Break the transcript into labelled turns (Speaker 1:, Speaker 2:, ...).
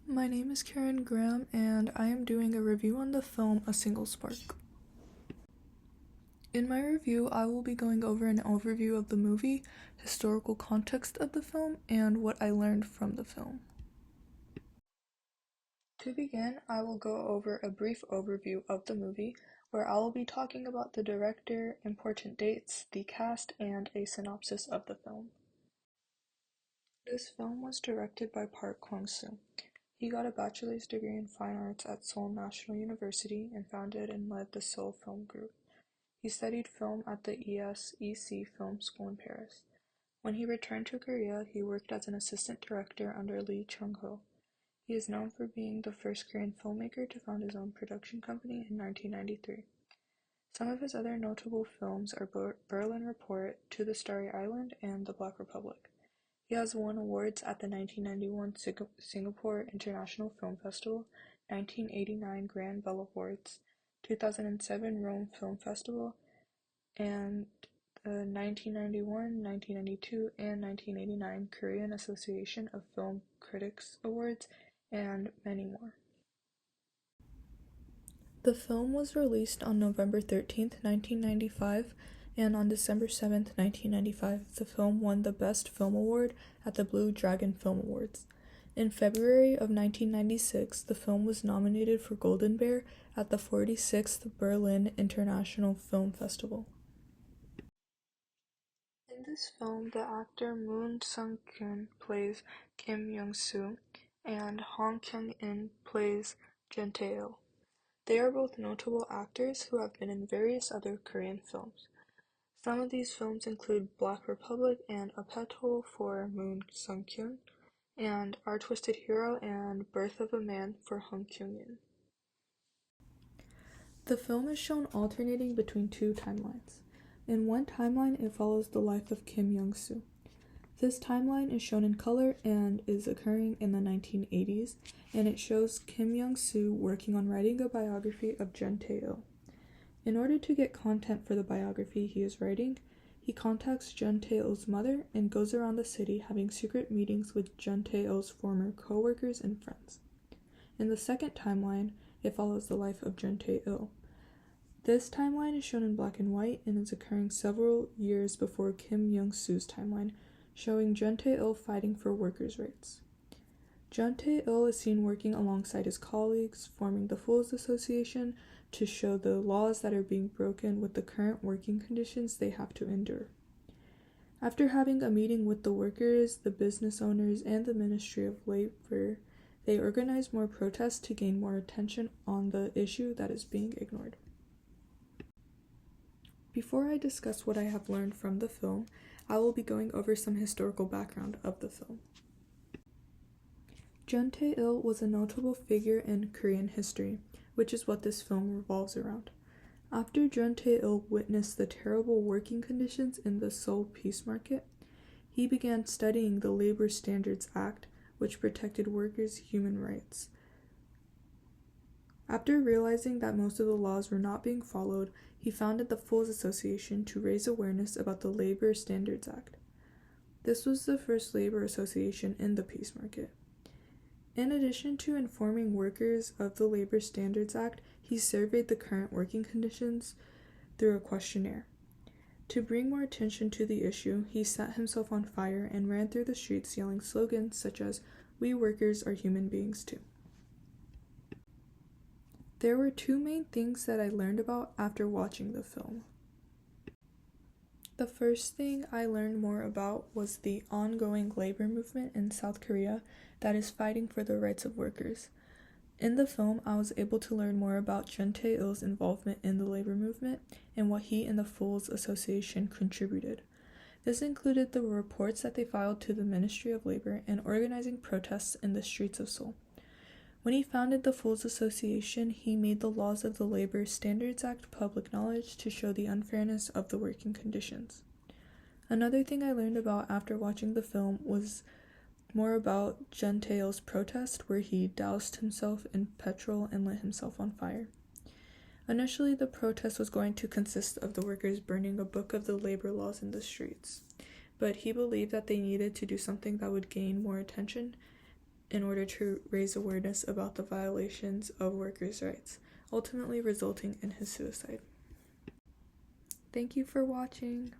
Speaker 1: My name is Karen Graham, and I am doing a review on the film A Single Spark. In my review, I will be going over an overview of the movie, historical context of the film, and what I learned from the film. To begin, I will go over a brief overview of the movie, where I will be talking about the director, important dates, the cast, and a synopsis of the film. This film was directed by Park Kwang-soo. He got a bachelor's degree in fine arts at Seoul National University and founded and led the Seoul Film Group. He studied film at the ESEC Film School in Paris. When he returned to Korea, he worked as an assistant director under Lee Chung-ho. He is known for being the first Korean filmmaker to found his own production company in 1993. Some of his other notable films are Berlin Report, To the Starry Island, and The Black Republic. He has won awards at the 1991 Singapore International Film Festival, 1989 Grand Bell Awards, 2007 Rome Film Festival, and the 1991, 1992, and 1989 Korean Association of Film Critics Awards, and many more. The film was released on November 13th, 1995, and on December 7th, 1995, the film won the Best Film Award at the Blue Dragon Film Awards. In February of 1996, the film was nominated for Golden Bear at the 46th Berlin International Film Festival. In this film, the actor Moon Sung-kyun plays Kim Young-soo, and Hong Kyung-in plays Jun Tae-il. They are both notable actors who have been in various other Korean films. Some of these films include Black Republic and A Petal for Moon Sung-kyun, and Our Twisted Hero and Birth of a Man for Hong Kyung-in. The film is shown alternating between two timelines. In one timeline, it follows the life of Kim Young-soo. This timeline is shown in color and is occurring in the 1980s, and it shows Kim Young-soo working on writing a biography of Jun Tae-il. In order to get content for the biography he is writing, he contacts Jun Tae-il's mother and goes around the city having secret meetings with Jun Tae-il's former co-workers and friends. In the second timeline, it follows the life of Jun Tae-il. This timeline is shown in black and white and is occurring several years before Kim Young-soo's timeline, showing Jun Tae-il fighting for workers' rights. Jun Tae-il is seen working alongside his colleagues, forming the Fools Association to show the laws that are being broken with the current working conditions they have to endure. After having a meeting with the workers, the business owners, and the Ministry of Labor, they organize more protests to gain more attention on the issue that is being ignored. Before I discuss what I have learned from the film, I will be going over some historical background of the film. Jun Tae-il was a notable figure in Korean history, which is what this film revolves around. After Jun Tae-il witnessed the terrible working conditions in the Seoul Peace Market, he began studying the Labor Standards Act, which protected workers' human rights. After realizing that most of the laws were not being followed, he founded the Fools Association to raise awareness about the Labor Standards Act. This was the first labor association in the peace market. In addition to informing workers of the Labor Standards Act, he surveyed the current working conditions through a questionnaire. To bring more attention to the issue, he set himself on fire and ran through the streets yelling slogans such as, "We workers are human beings too." There were two main things that I learned about after watching the film. The first thing I learned more about was the ongoing labor movement in South Korea that is fighting for the rights of workers. In the film, I was able to learn more about Jun Tae-il's involvement in the labor movement and what he and the Fools Association contributed. This included the reports that they filed to the Ministry of Labor and organizing protests in the streets of Seoul. When he founded the Fools Association, he made the laws of the Labor Standards Act public knowledge to show the unfairness of the working conditions. Another thing I learned about after watching the film was more about Jun Tae-il's protest, where he doused himself in petrol and lit himself on fire. Initially, the protest was going to consist of the workers burning a book of the labor laws in the streets, but he believed that they needed to do something that would gain more attention, in order to raise awareness about the violations of workers' rights, ultimately resulting in his suicide. Thank you for watching.